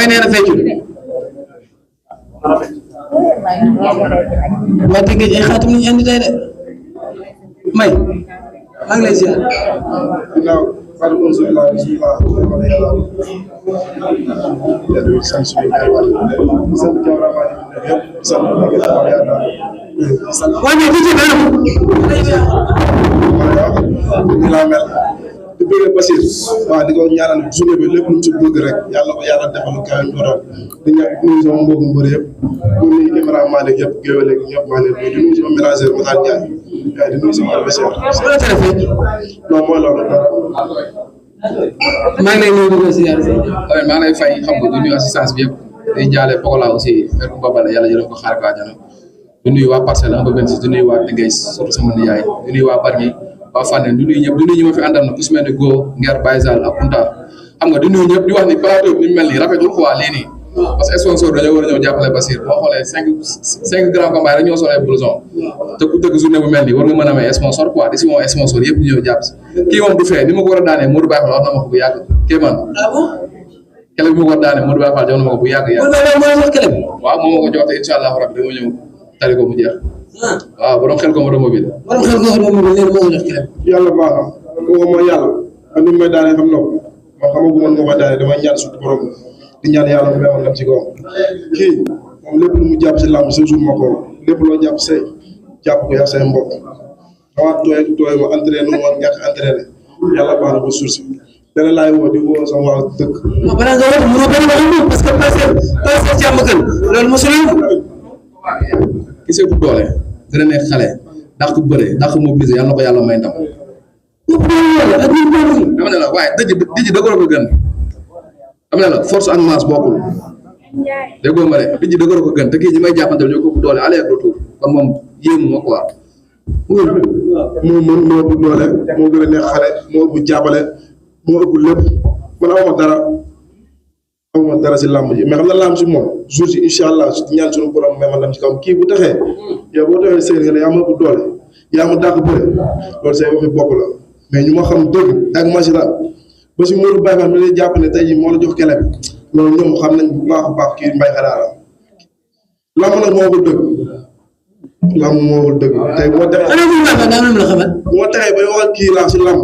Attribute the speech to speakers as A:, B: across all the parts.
A: Mbaye nee na feccul waa dégg ay xaatim lañu indi tey de may maa ngi lay ziar
B: di bëgg Basir waaw di ko ñaanal journée bi lépp lu mu ci bëgg rek yàlla ko yàlla defal lu kawe njortam di ñaan di nuyu sama mbokku mbër yëpp di nuyu cameraman yi yëpp géwél yi ñëpp maa ngi leen di nuyu sama ménagère Matar Ndiaye di nuyu sama adversaire non mooy loolu dara
A: maa ngi lay nuyu di la ziar
C: maa ngi lay fay xam nga di nuyu assistance bi yëpp di jaale Pokola aussi Mère Koumba Baldé yàlla jërëm ko xaar ko àjjana di nuyu waa Parcelles 1 ba 26 di nuyu waa Tëngéej surtout sama nijaay di nuyu waa Bargny waa Fandène di nuyu ñëpp di nuyu ñi ma fi àndal na ku si mel ni Go Nguer Baye Sall ak Kounta xam nga di nuyu ñëpp di wax ni plateau bi ni mu mel nii rafetul quoi lii nii parce que sponsor dañoo war a ñëw jàppale Basir boo xoolee cinq grands combats rek ñoo solee blouson te ku tëgg journée bu mel nii war nga mën a may sponsor quoi di si moom sponsor yëpp ñu ñëw jàpp si kii moom du fee ni ma ko war a daanee Modou Baye Fall wax na ma ko bu yàgg kii man kele bi ma ko war a daanee Modou Baye Fall jox na ma ko bu yàgg waaw moom ma ko jox te incha allah rabbi dama ñëw tari ko mu jeex waaw borom xel ko ma doon mobile
B: yàlla baax na ko mooy yàlla man ni may daanee xam na ko man xamagu man moo koy daanee damay ñaan suñu borom di ñaan yàlla mu demoon dem ci kawam kii moom lépp lu mu jàpp si làmb sa jour ma ko lépp loo jàpp say jàpp ko yaa say mbokk dama tooy ma entraîné nu ma ñàkk entraîné yàlla baax na ba suur si dana laay woo di woo sama waa dëkk
A: balaa nga wax mënoo bëri wax parce que Parcelles jàmm gën loolu mosul
C: gisee bu doole gën a nekk xale dàq bëre dàq mobiliser yàlla na ko yàlla may ndam dama ne la waaye dëj dëgg ko gën dama ne la force ak masse bokkul déggoo ma de dëj dëgg ko gën te kii ñi may jàppante ñoo ko bu doole aller retour kon moom yéemu ma quoi
B: moo mën moo ëpp doole moo gën a nekk xale moo ëpp jàppale moo ëpp lépp man awma dara si làmb ji mais xam na làmb si moom jour si incha allah ñaan suñu borom mais man lam si kawam kii bu taxee yow boo taxee sëy nga ne yaa ma ëpp doole yaa ma dàq bëre loolu say waxi bopp la mais ñu ma xam dëgg ak masira ba si Modou Baye Fall mi lay jàpp ne tey jii moo la jox kele bi loolu ñoom xam nañ bu baax a baax kii mbay xadaa la làmb nag moo ko dëgg làmb moo ko dëgg tey moo taxee bay waxal kii laa si làmb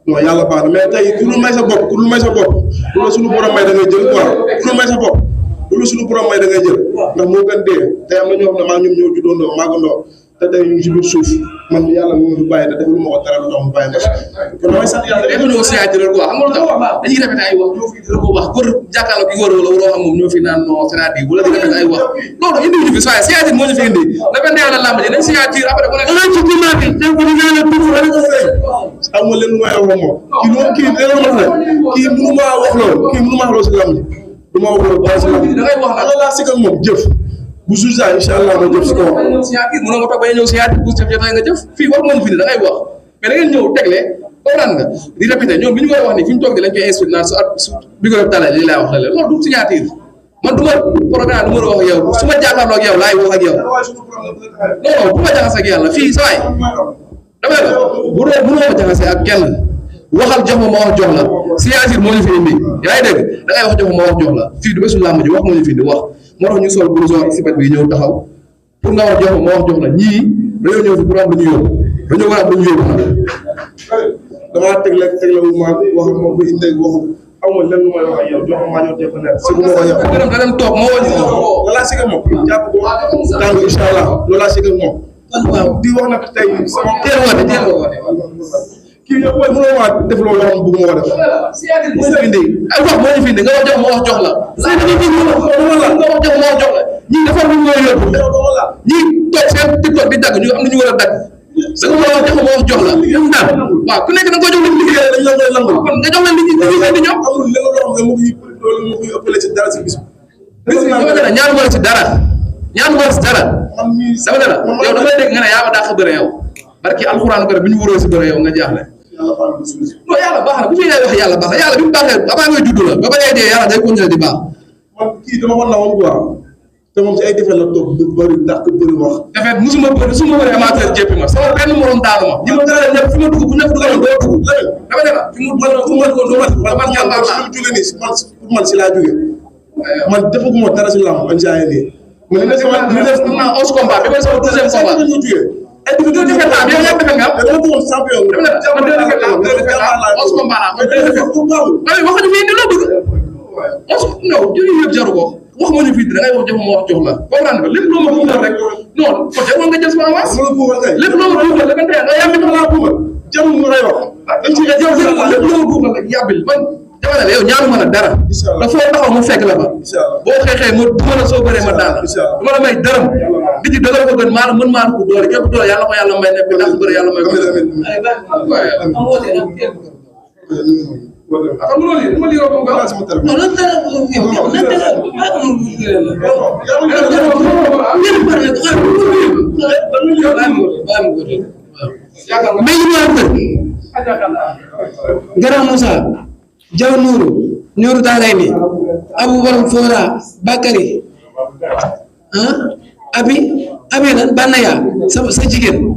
B: non yàlla baax na mais tey ku dul may sa bopp ku dul may sa bopp ku la suñu borom may da ngay jël quoi ku dul may sa bopp ku la suñu borom may da ngay jël ndax moo gën dee tey am na ñoo xam ne maa ñoom ñoo juddoondoo maagandoo te tey ñu ngi si biir suuf man yàlla mu ngi bàyyi te defal ma ko dara lu tax mu bàyyi ma kon damay sant yàlla
C: dafa ñëw signature quoi xam nga lu tax dañuy répété ay wax ñoo fi dina ko wax góor jàkkaarloo ki góor wala waroo xam moom ñoo fi naan non c'est-à-dire bu la di répété ay wax loolu indi ñu fi soye signature moo ñu fi indi dafa neex la lamb ji nañ signature après bu nekk
A: ci climat bi donc ñu naan la tuuf wala nga fay
B: am nga leen lu may wax moom kii moom kii dina ma wax kii mënu maa wax loolu kii mënu maa wax loolu si lamb ji du ma wax loolu ba si lamb ji da ngay wax nag laa sikk ak moom jëf bu jour saa incha allah ma jëf si kaw
C: mënoo nga toog ba ñëw signature bu jëf jotee nga jëf fii war moom fi ne da ngay wax mais da ngeen ñëw tegle comprendre nga di répété ñoom li ñu war a wax ni fi ñu toog di lañ koy inspiré naan su bi ko def tala lii laay wax la loolu du signature man du ma programme du ma wax ak yow su ma jàkkaarloo ak yow laay wax ak yow non bu ma jaxase ak yàlla fii saa yi dama la bu ma jaxase ak kenn waxal jox ma wax jox la signature moo ñu fi indi yaa ngi dégg da ngay wax jox ma wax jox la fii du bésu làmb ji wax moo ñu fi indi wax moo tax ñu sol blouson sibet bi ñëw taxaw pour nga wax jox ma wax jox la ñii dañoo ñëw fi pour am lu ñu yóbbu dañoo war a am lu ñu yóbbu nag
B: damaa tegle wu ma wax moom bu indee waxu aw ma lenn lu may wax ak yow jox ma maa ñëw def nekk si bu ma ko yow
C: da dem toog moo wàññi
B: loolaa si moom jàpp ko tàng incha allah loolaa si moom waaw di wax nag tey sama
C: teel woote
B: kii yow mooy mënoo maa def loolu loo xam bëgg ma ko def
C: moo ñu fi indi ay wax moo ñu fi indi nga wax jox ma wax jox la say dañuy dégg nga wax jox ma wax jox la ñii dafa lu ñoo yóbbu ñii toog seen TikTok di dagg ñu am na ñu war a dagg da nga wax jox ma wax jox la ñoom daal waaw ku nekk da nga ko jox leen liggéey dañ la koy langul kon nga jox leen liggéey di ñoom
B: amul lenn loo xam ne moo koy ëppale ci dara si bis
C: dama ne la ñaanu ma la ci dara ñaanu ma la ci dara dama ne la yow dama lay dégg nga ne yaa ma dàq bëre yow barki alxuraan ko rek bi ñu wuroo si bëre yow nga jaaxle non yàlla baax na bu fi ngay wax yàlla baax na yàlla bi mu baaxee avant ngay judd la ba ba ngay dee yàlla day continuer di baax
B: man kii dama ko nawoon quoi te moom si ay defet la toog bëri dàq bëri wax
C: defet musuma bëri amateur jéppi ma sama benn morom daanu ma ñi ma tëral ñëpp fi ma dugg bu ñëpp dugaloon doo dugg dama ne la fi mu duggoon doo ma man man man si laa jógee
B: man defaguma dara si lamb man saa nii. mais li des na
C: 11 combat bi mooy sama 12e combat.
B: ay dugg
C: yow yaa defal nga am.
B: dama bëggoon champion bi.
C: dama ne 11 combat la waxuñu fii ni loo bëgg. non jërëjëf yëpp jaru ko wax ma ñu fii da ngay wax jox ma wax jox la comprendre nga lépp loo ma buugal rek non ko jamono nga jël sama avance lépp loo ma buugal rek nga yàbbi ma laa buugal jarul ma lay wax dañ ci lépp loo ma buugal rek yàbbil man dama ne yow ñaanu ma la dara da foo taxaw mu fekk la fa boo xeexee ma du ma la soo bëree ma daan du ma la may dërëm di ci dëgër ko gën maa la mën maa la ko doole képp doole yàlla ko yàlla may nekk ndax bëri yàlla may ko xam nga loolu ma liroo ko nga sama téléphone non lan dara yow lan dara mais ñu ñëwaat Grand Moussa Diaw Nourou Daarayni Abou Borom Fora Bakary abi nan Banaya sa jigéen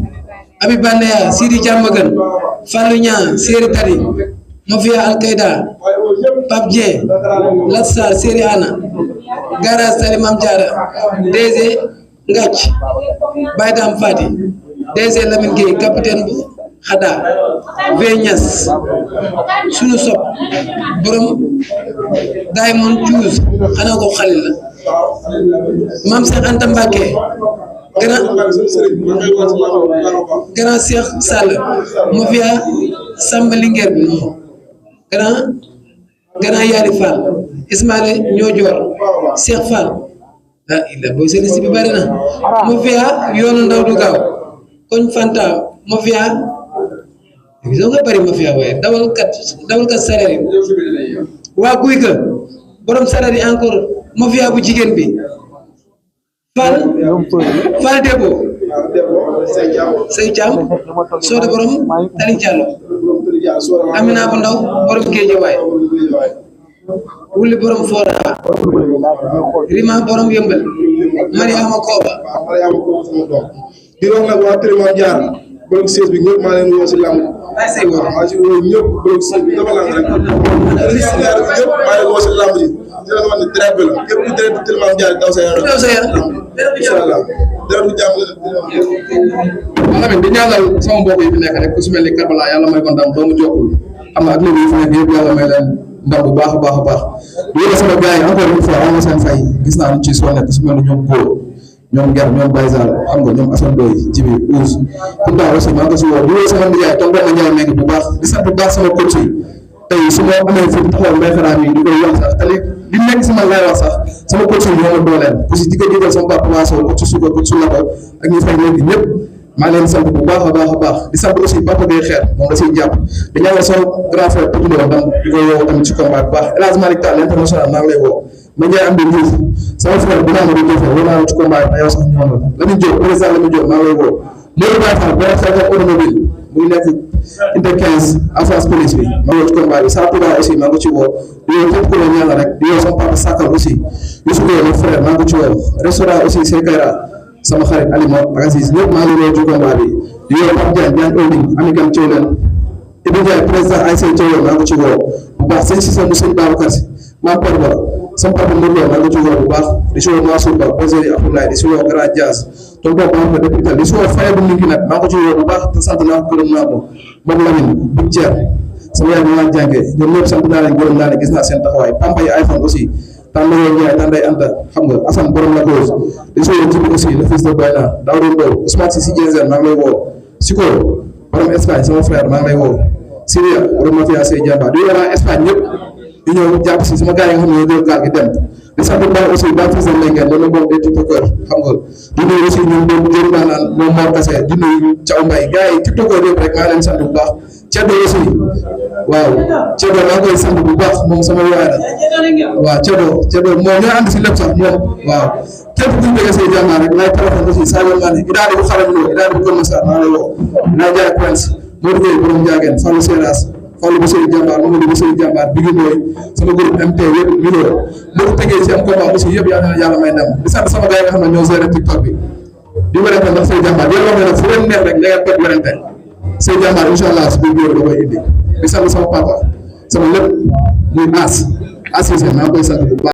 C: abi Banaya Sidi Diamagan Fallou Niang Séri Tari Mafia Al-Qaïda Pape Dieng Latsa Séri Ana Garage Tali Mam Diara DG Ngath Baydam Fati DG Lamine Gueye capitaine bu Xada Veñas sunu sop borom Diamond Choose xanaa ko xalil la Mam Cheikh Anta Mbacké grand Cheikh Sall Mafia Samba Linguère bi grand Yari Fall Ismaïla Ñoojoor Cheikh Fall illa boy seen si bi bari na Mafia yoonu ndaw du gaaw koñ Fanta Mafia gisoo nga bari Mafia waaye dawalkat sareet waa guy ga borom sareet yi encore Mafia bu jigéen bi Fall Debo say Thiam Soda borom Tali Diallo Amina bu ndaw borom Géejawaay wuli borom Fora Rima borom Yëmbal Mariama Koba
B: di wax nag waa Téléma Diar borom siège bi ñëpp maa leen woo si lamb
C: say woo
B: maa si woo ñëpp borom siège bi dafa lamb rek ñëpp maa leen woo si lamb ji di leen wax ne direct bi la képp ku direct Téléma Diar daw sa yaram inshallah direct jàmm
C: la di ñaanal sama mbokk yi fi nekk rek ku su mel ni Karbala yàlla may ko ndam doomu jokkul xam nga ak léegi yi fi nekk yëpp yàlla may leen ndam bu baax a baax a baax yéen sama gars yi encore une fois am na seen fay gis naa ñu ci sonné ku su mel ni ñoom góor ñoom Ger ñoom Baysal xam nga ñoom Assane Doy Jibi Ouz pourtant aussi maa ngi ko si woo di woo sama nijaay tonton ma Ndiaye nekk bu baax di sant bu baax sama coach yi tey su ma amee fi taxawal mbay xaraam yi di koy wax sax te li nekk si man lay wax sax sama coach yi ñoo ma dooleel aussi di ko jiital sama papa Waaso coach Suga coach Sulako ak ñi fay nekk ñëpp maa leen sant bu baax a baax a baax di sant aussi Papa Gueye Xeer moom la siy jàpp di ñaanal sama grand frère Petit Lo ndam di ko woo tamit ci combat bu baax El Hadj Malick Tall international maa ngi lay woo ma Ndiaye am di Diouf sama frère bu naan ma di Diouf woo naa la ci combat bi yow sax ñoom la Lamine Diop président Lamine Diop maa ngi lay woo Modou Baye Fall boo fekk automobile muy nekk inter 15 en face police bi maa ngi woo ci combat bi saa Touba aussi maa ngi ko ci woo di woo képp ku la ñaanal rek di woo sama papa Sakal aussi Youssou Gueye mon frère maa ngi ko ci woo restaurant aussi Sekayra sama xarit Alima ak Aziz ñëpp maa ngi woo ci combat bi di woo Pape Diagne holding Amikam Thiawlen Ibou Ndiaye président ASC Thiawlen maa ngi ko ci woo bu baax sëñ si seen sëñ Babacar Si maa Port Ba sama papa Mourlo maa ngi ko ci woo bu baax di si woo Mansour Ba Bozeri Abdoulaye di si woo Grand Diaz tonton Ba ma député di si woo Faye bu Niki nag maa ngi ko ci woo bu baax te sant naa ko gërëm naa ko moom Lamine Big Thier sama yaay bi maa jàngee ñoom ñëpp sant naa leen gërëm naa leen gis naa seen taxawaay Pamba yi iPhone aussi Tàndaye Ndiaye Tàndaye Anta xam nga Assane borom la cause di si woo Jibi aussi le fils de Bayna Daouda Mbow Ousmane Si Diézen maa ngi lay woo Siko borom Espagne sama frère maa ngi lay woo Syria borom Mafia Sey Diamba di woo waa Espagne ñëpp di ñëw jàpp si sama gars yi nga xam ne ñoo jël gaal gi dem di sant bu baax aussi ba fils de Lengen loolu moom des tiktokers xam nga di nuyu aussi ñoom doom jëru naa naan moom Mor Kassé di nuyu Thiaw Mbaye gars yi tiktokers yëpp rek maa leen sant bu baax Ceddo aussi waaw Ceddo maa koy sant bu baax moom sama waay la waaw Ceddo moom ñoo ànd si lépp sax moom waaw képp ku ñu bëgg Sey Diamba rek laay téléphone aussi Sadio Mané Idaali bu xaram loo Idaali bu Kër Massar maa lay woo naa jaay Prince Modou Gueye borom Ndiagène Fallou Seras Fallou bu Sey Diambar Mamadou bu Sey Diambar Bigui Ndoye sama groupe MT yëpp Milo boo ko tegee si am combat aussi yëpp yàlla na yàlla may ndam di sant sama gars yi nga xam ne ñoo géré TikTok bi di werante ndax Sey Diambar yéen wax ne nag fu leen neex rek da ngeen toog werante Sey Diambar incha allah su biir da koy indi di sant sama papa sama lépp muy As Cissé maa ngi koy sant bu baax